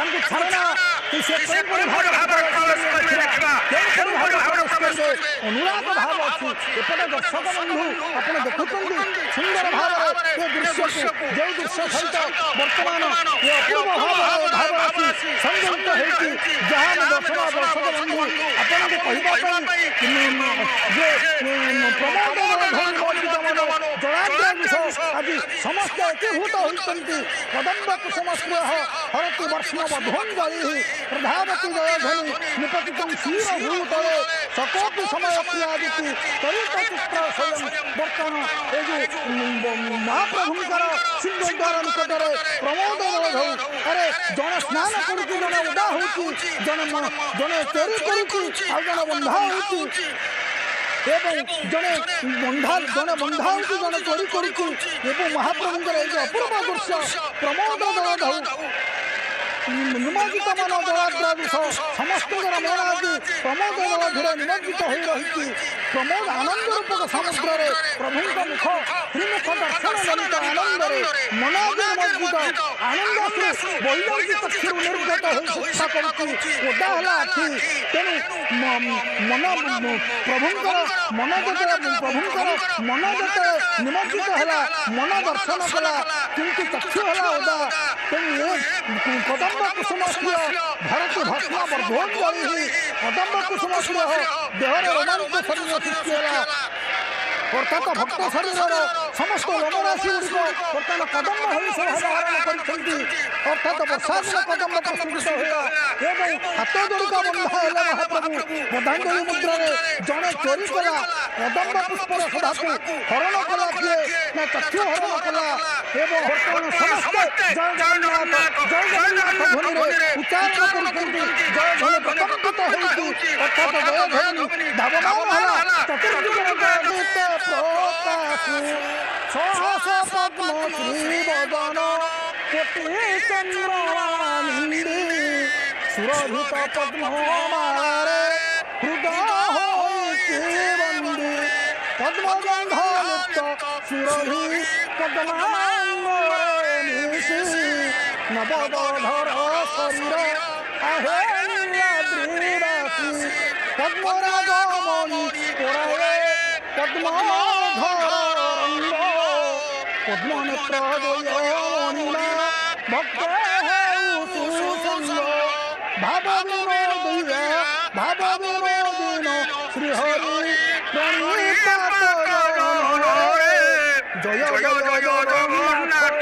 ତାଙ୍କୁ ଛାଡ଼ନା କି ସେ କେଉଁଭଳି ଭାବରେ ଅନୁରାଗ ଭାବ ଅଛି। ଏପଟେ ଦର୍ଶକ ବନ୍ଧୁ ଆପଣ ଦେଖୁଛନ୍ତି ସୁନ୍ଦର ଭାବରେ ଏ ଦୃଶ୍ୟକୁ, ଯେଉଁ ଦୃଶ୍ୟ ସହିତ ବର୍ତ୍ତମାନ ଏ ଅପୂର୍ବ ଭାବରେ ଭାବରାଶି ସଂଯୁକ୍ତ ହୋଇଛି, ଯାହା ଦର୍ଶକ ବନ୍ଧୁ ଆପଣଙ୍କୁ କହିବା ପାଇଁ ଯେ ପ୍ରମୋଦ ଆଜି ସମସ୍ତେ ଏକୀଭୂତ ହୋଇଛନ୍ତି। କଦମ୍ବ କୁସୁମ ସ୍ନେହ ହରତି ବର୍ଷ୍ଣ ବଧୂଞ୍ଜଳି ପ୍ରଧାବତୀ ଜୟଧ୍ୱନି ନିପତିତଂ କ୍ଷୀର ଭୂତଳେ ସକୋପି ସମୟ କ୍ରିୟାଦିତି ତରିତ ଚିତ୍ର ସ୍ୱୟଂ। ବର୍ତ୍ତମାନ ଏ ଯେଉଁ ମହାପ୍ରଭୁଙ୍କର ସିଂହଦ୍ୱାର ନିକଟରେ ପ୍ରମୋଦ ଜଳଧଉ, ଆରେ ଜଣେ ସ୍ନାନ କରୁଛି, ଜଣେ ଉଦା ହେଉଛି, ଜଣେ ଚୋରି କରୁଛି, ଆଉ ଜଣେ ବନ୍ଧା ହେଉଛି ଏବଂ ଜଣେ ବନ୍ଧା ହେଉଛି, ଜଣେ ଚୋରି କରୁଛି। ଏବଂ ମହାପ୍ରଭୁଙ୍କର ଏଇ ଯେଉଁ ଅପୂର୍ବ ଦୃଶ୍ୟ ପ୍ରମୋଦ ଜଳଧଉ ନିମଜ୍ଜିତ ମନ ଜଳାଦ୍ରାବିଷ ସମସ୍ତଙ୍କର ମନ ଆଜି ପ୍ରମୋଦ ଜଳଧରେ ନିମଜ୍ଜିତ ହୋଇ ରହିଛି। ପ୍ରମୋଦ ଆନନ୍ଦ ରୂପକ ସମୁଦ୍ରରେ ପ୍ରଭୁଙ୍କ ମୁଖ ତ୍ରିମୁଖ ଦର୍ଶନ ଜନିତ ଆନନ୍ଦରେ ମନ ନିମଜ୍ଜିତ ଆନନ୍ଦରୁ ବୈରାଗୀ ଚକ୍ଷୁରୁ ନିର୍ଗତ ହୋଇ ଶିକ୍ଷା କରୁଛି। ଓଦା ହେଲା ଆଖି। ତେଣୁ ପ୍ରଭୁଙ୍କର ମନ ଯେତେ ନିମଜ୍ଜିତ ହେଲା, ମନ ଦର୍ଶନ କଲା, କିନ୍ତୁ ଚକ୍ଷୁ ହେଲା ଓଦା। ତେଣୁ ଏ କଦମ୍ବ କୁସୁମ ସ୍ନେହ ଭାରତୀ ଭସ୍ମ ବର୍ଦ୍ଧୋଞ୍ଜଳି କଦମ୍ବ କୁସୁମ ସ୍ନେହ ଦେହରେ ରୋମାଞ୍ଚ ଶରୀର ସୃଷ୍ଟି ହେଲା। ଅର୍ଥାତ୍ ଭକ୍ତ ଶରୀରର ସମସ୍ତ ଲୋମରାଶି ଗୁଡ଼ିକ ବର୍ତ୍ତମାନ କଦମ୍ବ ହୋଇ ଶୋଭା ଧାରଣ କରିଛନ୍ତି। ଅର୍ଥାତ୍ ବର୍ଷା ଦିନ କଦମ୍ବ ପ୍ରସ୍ଫୁଟିତ ହେଲା ଏବଂ ହାତ ଯୋଡ଼ିକ ବନ୍ଧା ହେଲେ ମହାପ୍ରଭୁ ବଦ୍ଧାଞ୍ଜଳି ମୁଦ୍ରାରେ। ଜଣେ ଚୋରି କଲା କଦମ୍ବ ପୁଷ୍ପର ଶୋଭାକୁ ହରଣ କଲା, କିଏ ନା ଚକ୍ଷୁ ହରଣ କଲା। ଏବଂ ବର୍ତ୍ତମାନ ସମସ୍ତେ ଜୟ ଜଗନ୍ନାଥ ଧ୍ୱନିରେ ଉଚ୍ଚାରଣ କରୁଛନ୍ତି। ଜୟ ଧ୍ୱନି ପ୍ରକମ୍ପିତ ହେଉଛି, ଅର୍ଥାତ୍ ଜୟ ଧ୍ୱନି ଧାବମାନ ହେଲା। ଚତୁର୍ଦିଗରେ ଜୟଗୀତ ପ୍ରକାଶୁ ସହସ ପଦ୍ମ ଶ୍ରୀବଦନ କୋଟି ଚନ୍ଦ୍ରମାନିନ୍ଦୀ ସୁରଭିତ ପଦ୍ମମାଳାରେ ହୃଦୟ ହୋଇଛି ବନ୍ଦୀ। ପଦ୍ମଗନ୍ଧ ମୁକ୍ତ ସୁରଭି ପଦ୍ମାଙ୍ଗରେ ମିଶି ନବଦଧର ଶରୀର ଆହେବାସୀ ପଦ୍ମରାଗ ମଣି ପୋଡ଼ାଏ ପଦ୍ମଧର ରଙ୍ଗ ପଦ୍ମନେତ୍ର ମଣିମା ଭକ୍ତ ହେଉ ସୁସଙ୍ଗ ଭାବ ବିନୋଦିନ ଶ୍ରୀହରି ପ୍ରଣୀତ ଜୟ ଜୟ ଜଗନ୍ନାଥ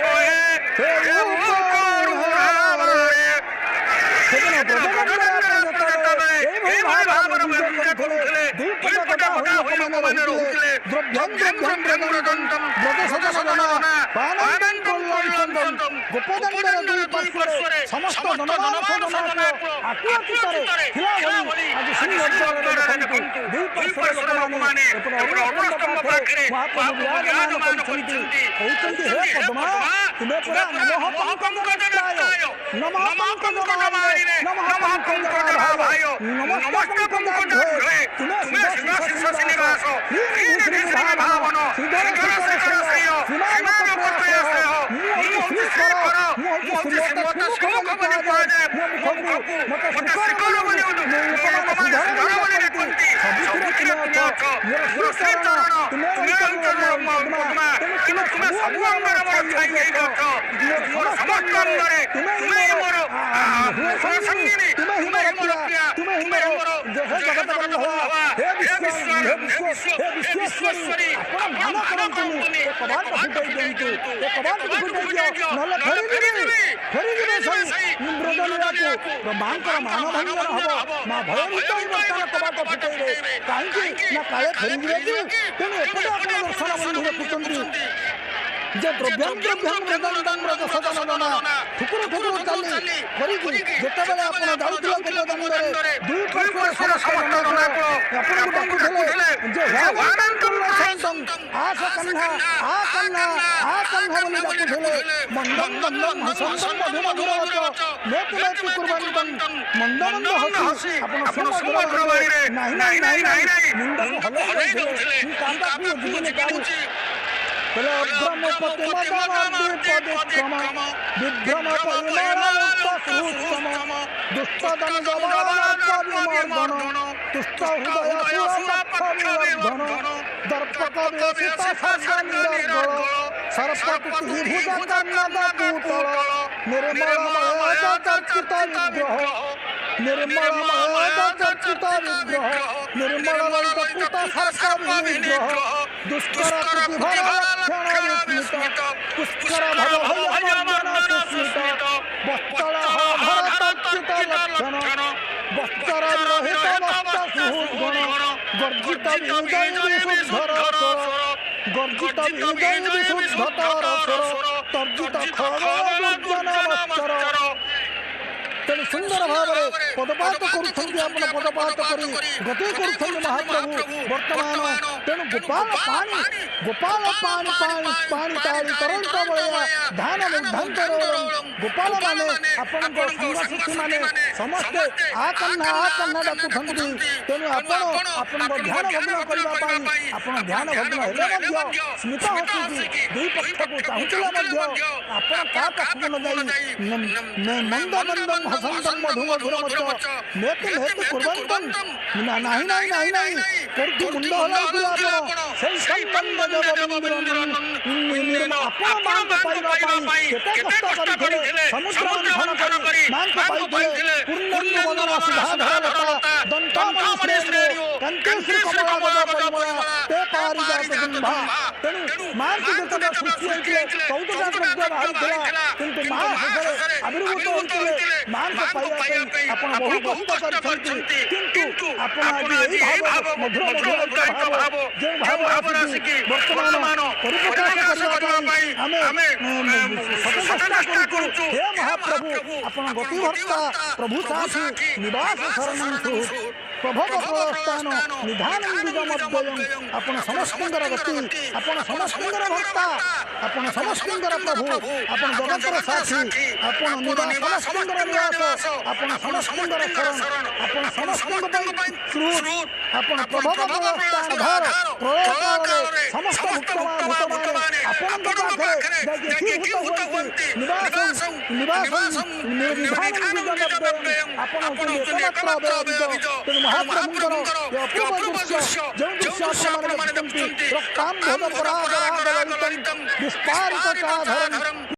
ସମସ୍ତ ମାଙ୍କର ମାନଭଞ୍ଜନ ହବ। ମା ଭୟଭୀତ ବର୍ତ୍ତମାନ କବାଟ ଫିଟେଇବେ, କାହିଁକି ନା କାଳେ ଫେରିଯିବେ କି। ତେଣୁ ଏପଟେ ଆପଣ ଦର୍ଶନ ବନ୍ଧୁ ଦେଖୁଛନ୍ତି ଯେ ଠୁକୁର ଚାଲି କରିକି ଯେତେବେଳେ ଆପଣ ଯାଉଥିଲେ ଦାଣ୍ଡରେ ଦୁଇ ପାର୍ଶ୍ୱରେ ସମସ୍ତ ଆପଣଙ୍କୁ ଡାକୁଥିଲେ ଯେ ଆସ କାହ୍ନା ଆ କାହ୍ନା ଆ କାହ୍ନା ବୋଲି ଡାକୁଥିଲେ। ମନ୍ଦମ ମନ୍ଦମ ହସନ୍ତମ ମଧୁର ମଧୁର ନେତି ନେତି କୁର୍ବାନ୍ତମ ମନ୍ଦ ମନ୍ଦ ହସି ଆପଣ ସମଗ୍ର ବାଣୀରେ ନାହିଁ ନାହିଁ ନାହିଁ ନାହିଁ ମୁଣ୍ଡକୁ ହଲେଇ ଦେଉଥିଲେ। କାନ୍ଦାକୁ ଜୀବନ କାଢୁଛି ବ୍ରହ୍ମପତି ମଦନ ବିପଦ କ୍ରମ ବିଭ୍ରମ ପରିମାଣ ସୁଷମ ଦୁଷ୍ଟ ଦାନବର୍ଗଣ ତୁଷ୍ଟ ହୃଦୟ ଦର୍ପକ ବେଶିତ ସର୍ବ ନିରର୍ଗଳ ସର୍ପକୁଟି ଭୁଜ କର୍ଣ୍ଣଦ ପୂତଳ ନିର୍ମଳମୟ ଚର୍ଚିତ ବିଗ୍ରହ ନିର୍ମଳମୟ ଚର୍ଚିତ ବିଗ୍ରହ ନିର୍ମଳ ଲଳିତ ପୂତ ସର୍ପ ବିଗ୍ରହ ଦୁଷ୍କର କୃତିଭର ଲକ୍ଷଣ ବିସ୍ମିତ ପୁଷ୍କର ଭବ ଭୟମର୍ଜନ ସୁସ୍ମିତ ବସ୍ତଳ ଧର ଚର୍ଚିତ ଲକ୍ଷଣ ବସ୍ତର ବିରହିତ ବସ୍ତ ସୁହୃଦ୍ଗଣ ଗର୍ଜିତ ବିହୃଦୟ ବିଶୁଦ୍ଧର ସ୍ୱର ଗର୍ଜିତ ବିହୃଦୟ ବିଶୁଦ୍ଧତର ସ୍ୱର ତର୍ଜିତ ଖଳବଳ ଦୁର୍ଜନମସ୍ତର। ତେଣୁ ସୁନ୍ଦର ଭାବରେ ପଦପାତ କରୁଛନ୍ତି ଆପଣ ପଦପାତ କରି ଗତି କରୁଛନ୍ତି ମହାପ୍ରଭୁ ବର୍ତ୍ତମାନ। ତେଣୁ ଗୋପାଳ ପାଣି ପାଣି ତାଳି ତରନ୍ତ ଭଳିଆ ଧାନ ମୁଗ୍ଧାନ୍ତର ଗୋପାଳ ମାନେ ଆପଣଙ୍କ ସାଙ୍ଗସାଥୀମାନେ ସମସ୍ତେ ଆ କନ୍ନା ଡାକୁଛନ୍ତି। ତେଣୁ ଆପଣ ଆପଣଙ୍କ ଧ୍ୟାନ ଭଗ୍ନ କରିବା ପାଇଁ ଆପଣ ଧ୍ୟାନ ଭଗ୍ନ ହେଲେ ମଧ୍ୟ ସ୍ମିତ ହସୁଛି ଦୁଇ ପକ୍ଷକୁ ଚାହୁଁଥିଲେ ମଧ୍ୟ ଆପଣ କାହା ପାଖକୁ ନ ଯାଇ ମନ୍ଦ ହସନ୍ତಂ ମଧୁମଧୁରମଚ ନେତି କୁର୍ବନ୍ତଂ ନାହିଁ କରୁଛୁ ମୁଣ୍ଡ ହଲାଉଥିଲେ ଆପଣ ସେଇ ସମ୍ବନ୍ଧ ଆପଣ ମାଙ୍କୁ ପାଇବା ପାଇଁ କେତେ କଷ୍ଟ କରିଥିଲେ ସମୁଦ୍ର ମନ୍ଥନ କରି ମାଙ୍କୁ ପାଇଥିଲେ ପୂର୍ଣ୍ଣ ବଦନ ସୁଧାଧର ଦନ୍ତମଣି ଶ୍ରେଣୀ କାନ୍ତେଷୁ କମଳାବଦ ପରିମଳ તે ପାରିଜାତ ଗୁମ୍ଭା। ତେଣୁ ମାଙ୍କୁ ଯେତେବେଳେ ସୃଷ୍ଟି ହୋଇଥିଲେ 14ଟା ଦ୍ରବ୍ୟ ବାହାରିଥିଲା କିନ୍ତୁ ମା ଶେଷରେ ଆବିର୍ଭୂତ ହୋଇଥିଲେ ମାଙ୍କୁ ପାଇବା ପାଇଁ ଆପଣ ବହୁ କଷ୍ଟ କରିଛନ୍ତି। କିନ୍ତୁ ଆପଣ ଆଜି ଏହି ଭାବ ମଧୁର ଭାବ ଯେଉଁ ଭାବ ଆସିକି ବର୍ତ୍ତମାନ ପରିପ୍ରକାଶ କରିବା ପାଇଁ ଆମେ ସଚେଷ୍ଟା କରୁଛୁ। ହେ ମହାପ୍ରଭୁ ଆପଣ ଗତିଭର୍ତ୍ତା ପ୍ରଭୁ ସାଥି ନିବାସ ଶରଣନ୍ତୁ ପ୍ରଭବ ପ୍ରସ୍ଥାନ ନିଧାନନ୍ଦମଦ୍ବୟଂ ଆପଣ ସମସ୍ତଙ୍କର ଗତି ଆପଣ ସମସ୍ତଙ୍କର ଭକ୍ତା ଆପଣ ସମସ୍ତଙ୍କର ପ୍ରଭୁ ଆପଣ ଜଗତର ସାଥି ଆପଣ ସମସ୍ତଙ୍କର ନିବାସ ଆପଣ ସମସ୍ତଙ୍କର ଶରଣ ଆପଣ ସମସ୍ତଙ୍କ ପାଇଁ ଶ୍ରୁତ ଆପଣ ପ୍ରଭବ ପ୍ରସ୍ଥାନ ଧାର ପ୍ରଳୟକାଳରେ ସମସ୍ତ ଭୂତମାନେ ଆପଣଙ୍କ ପାଖରେ ଯାଇକି ଭୂତ ହୁଅନ୍ତି ନିବାସଂ ନିଧାନନ୍ଦମଦ୍ବୟଂ ଆପଣ ହେଉଛନ୍ତି ଏକମାତ୍ର ଅବ୍ୟୟ। ତେଣୁ ମହାପ୍ରଭୁଙ୍କର ଅପୂର୍ବ ଦୃଶ୍ୟ ଯେଉଁ ଦୃଶ୍ୟ ଆପଣମାନେ ଦେଖୁଛନ୍ତି ରକ୍ତାମ୍ଭୋଜ ପରାଗରାଗଲଳିତଂ ବିସ୍ଫାରିତ ଚାଧରଂ